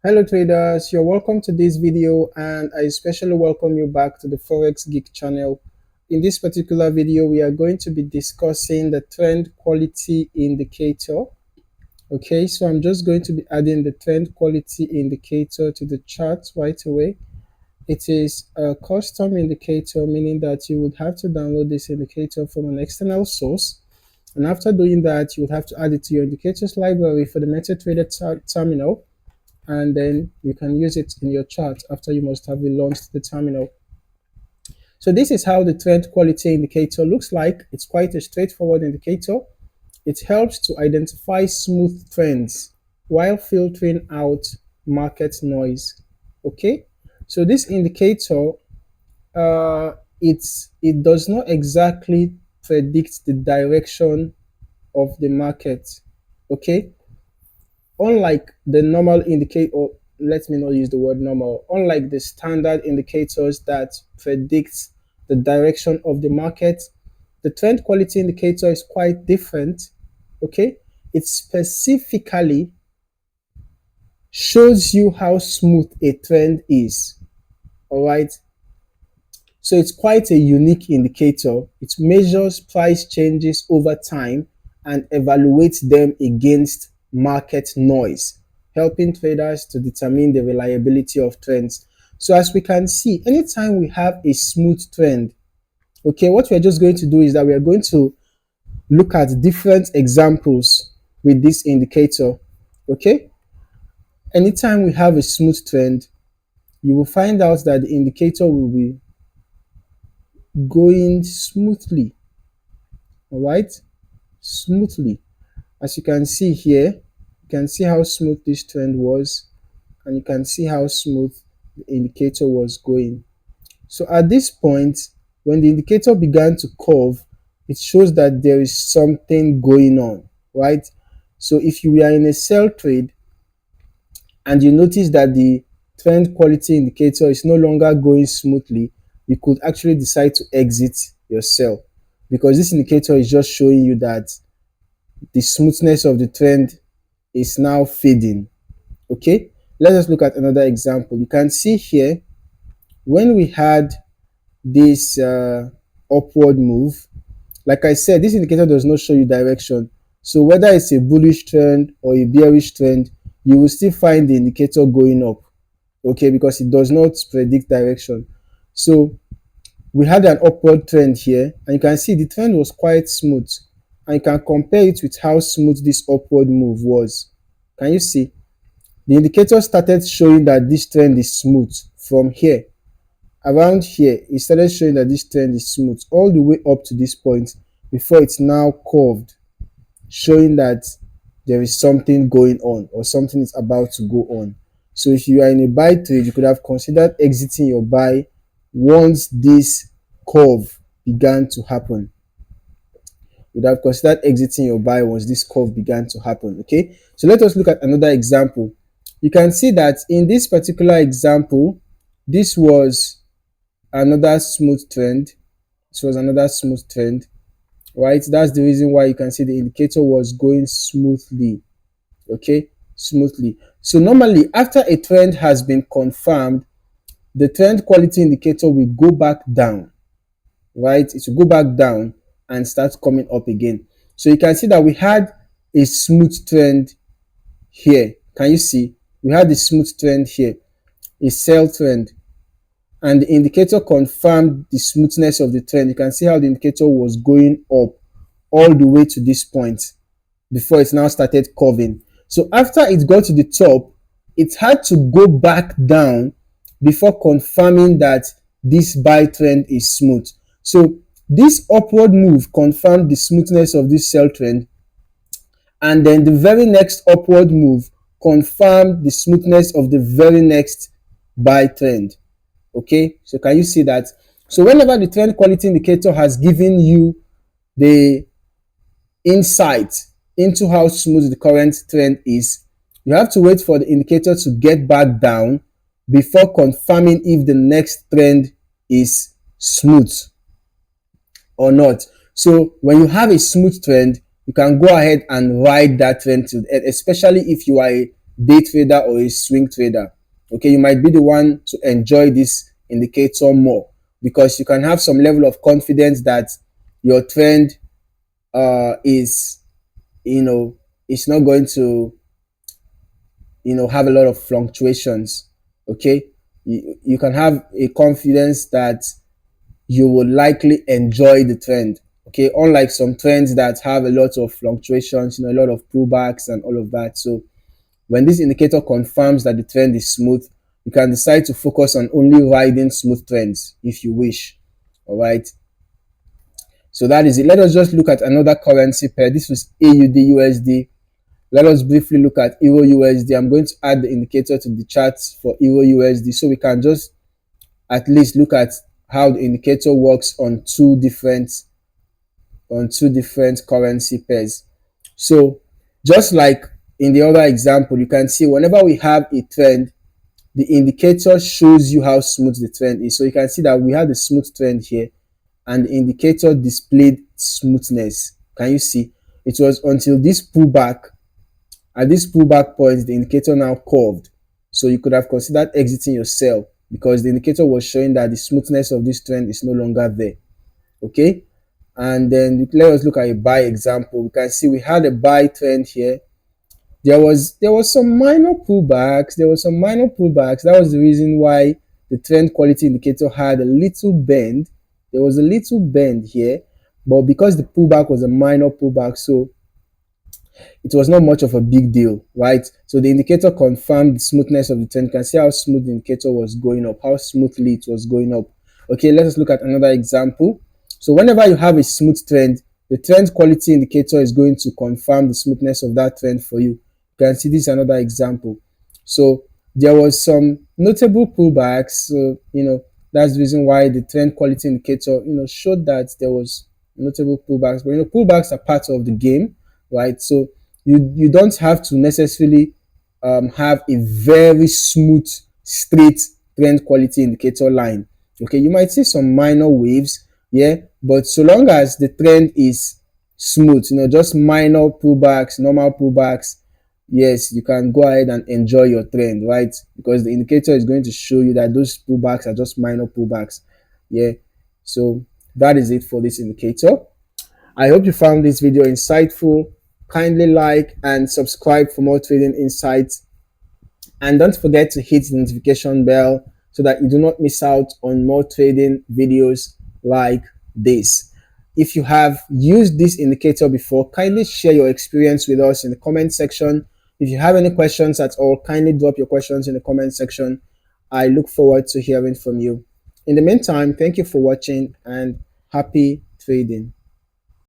Hello traders, you're welcome to this video and I especially welcome you back to the Forex Geek channel. In this particular video, we are going to be discussing the trend quality indicator. Okay, so I'm just going to be adding the trend quality indicator to the chart right away. It is a custom indicator, meaning that you would have to download this indicator from an external source. And after doing that, you would have to add it to your indicators library for the MetaTrader terminal, and then you can use it in your chart after you must have relaunched the terminal. So this is how the trend quality indicator looks like. It's quite a straightforward indicator. It helps to identify smooth trends while filtering out market noise. Okay, so this indicator it does not exactly predict the direction of the market. Okay, unlike the normal indicator, or let me not use the word normal, unlike the standard indicators that predict the direction of the market, the trend quality indicator is quite different. Okay, it specifically shows you how smooth a trend is. All right, so it's quite a unique indicator. It measures price changes over time and evaluates them against market noise, helping traders to determine the reliability of trends. So as we can see, anytime we have a smooth trend, okay, what we're just going to do is that we are going to look at different examples with this indicator. Okay, anytime we have a smooth trend, you will find out that the indicator will be going smoothly. All right, smoothly. As you can see here, you can see how smooth this trend was, and you can see how smooth the indicator was going. So at this point, when the indicator began to curve, it shows that there is something going on, right? So if you are in a sell trade and you notice that the trend quality indicator is no longer going smoothly, you could actually decide to exit your sell, because this indicator is just showing you that the smoothness of the trend is now fading. Okay, let us look at another example. You can see here, when we had this upward move, like I said, this indicator does not show you direction. So whether it's a bullish trend or a bearish trend, you will still find the indicator going up. Okay, because it does not predict direction. So we had an upward trend here, and you can see the trend was quite smooth, and you can compare it with how smooth this upward move was. Can you see? The indicator started showing that this trend is smooth from here. Around here, it started showing that this trend is smooth all the way up to this point before it's now curved, showing that there is something going on or something is about to go on. So if you are in a buy trade, you could have considered exiting your buy once this curve began to happen. You would have considered exiting your buy once this curve began to happen. Okay, so let us look at another example. You can see that in this particular example, this was another smooth trend. This was another smooth trend, right? That's the reason why you can see the indicator was going smoothly. Okay, smoothly. So normally, after a trend has been confirmed, the trend quality indicator will go back down, right? It will go back down and start coming up again. So you can see that we had a smooth trend here. Can you see? We had a smooth trend here, a sell trend, and the indicator confirmed the smoothness of the trend. You can see how the indicator was going up all the way to this point before it now started curving. So after it got to the top, it had to go back down before confirming that this buy trend is smooth. So this upward move confirmed the smoothness of this sell trend, and then the very next upward move confirmed the smoothness of the very next buy trend. Okay, so can you see that? So whenever the trend quality indicator has given you the insight into how smooth the current trend is, you have to wait for the indicator to get back down before confirming if the next trend is smooth or not. So when you have a smooth trend, you can go ahead and ride that trend to the end, especially if you are a day trader or a swing trader. Okay, you might be the one to enjoy this indicator more because you can have some level of confidence that your trend is, it's not going to, have a lot of fluctuations. Okay, you can have a confidence that you will likely enjoy the trend. Okay, unlike some trends that have a lot of fluctuations, a lot of pullbacks and all of that. So when this indicator confirms that the trend is smooth, you can decide to focus on only riding smooth trends if you wish. All right, so that is it. Let us just look at another currency pair. This was AUD USD. Let us briefly look at Euro USD. I'm going to add the indicator to the charts for Euro USD so we can just at least look at how the indicator works on two different currency pairs. So just like in the other example, you can see whenever we have a trend, the indicator shows you how smooth the trend is. So you can see that we had a smooth trend here and the indicator displayed smoothness. Can you see? It was until this pullback. At this pullback point, the indicator now curved. So you could have considered exiting your sell because the indicator was showing that the smoothness of this trend is no longer there. Okay, and then let us look at a buy example. We can see we had a buy trend here. There was some minor pullbacks. That was the reason why the trend quality indicator had a little bend. There was a little bend here, but because the pullback was a minor pullback, so it was not much of a big deal, right? So the indicator confirmed the smoothness of the trend. You can see how smooth the indicator was going up, how smoothly it was going up. Okay, let us look at another example. So whenever you have a smooth trend, the trend quality indicator is going to confirm the smoothness of that trend for you. You can see this is another example. So there was some notable pullbacks. So, that's the reason why the trend quality indicator, showed that there was notable pullbacks. But, pullbacks are part of the game, right? So you don't have to necessarily have a very smooth, straight trend quality indicator line. Okay, you might see some minor waves, yeah, but so long as the trend is smooth, just minor pullbacks, normal pullbacks, yes, you can go ahead and enjoy your trend, right? Because the indicator is going to show you that those pullbacks are just minor pullbacks. Yeah, so that is it for this indicator. I hope you found this video insightful. Kindly like and subscribe for more trading insights, and don't forget to hit the notification bell so that you do not miss out on more trading videos like this. If you have used this indicator before, kindly share your experience with us in the comment section. If you have any questions at all, kindly drop your questions in the comment section. I look forward to hearing from you. In the meantime, thank you for watching and happy trading.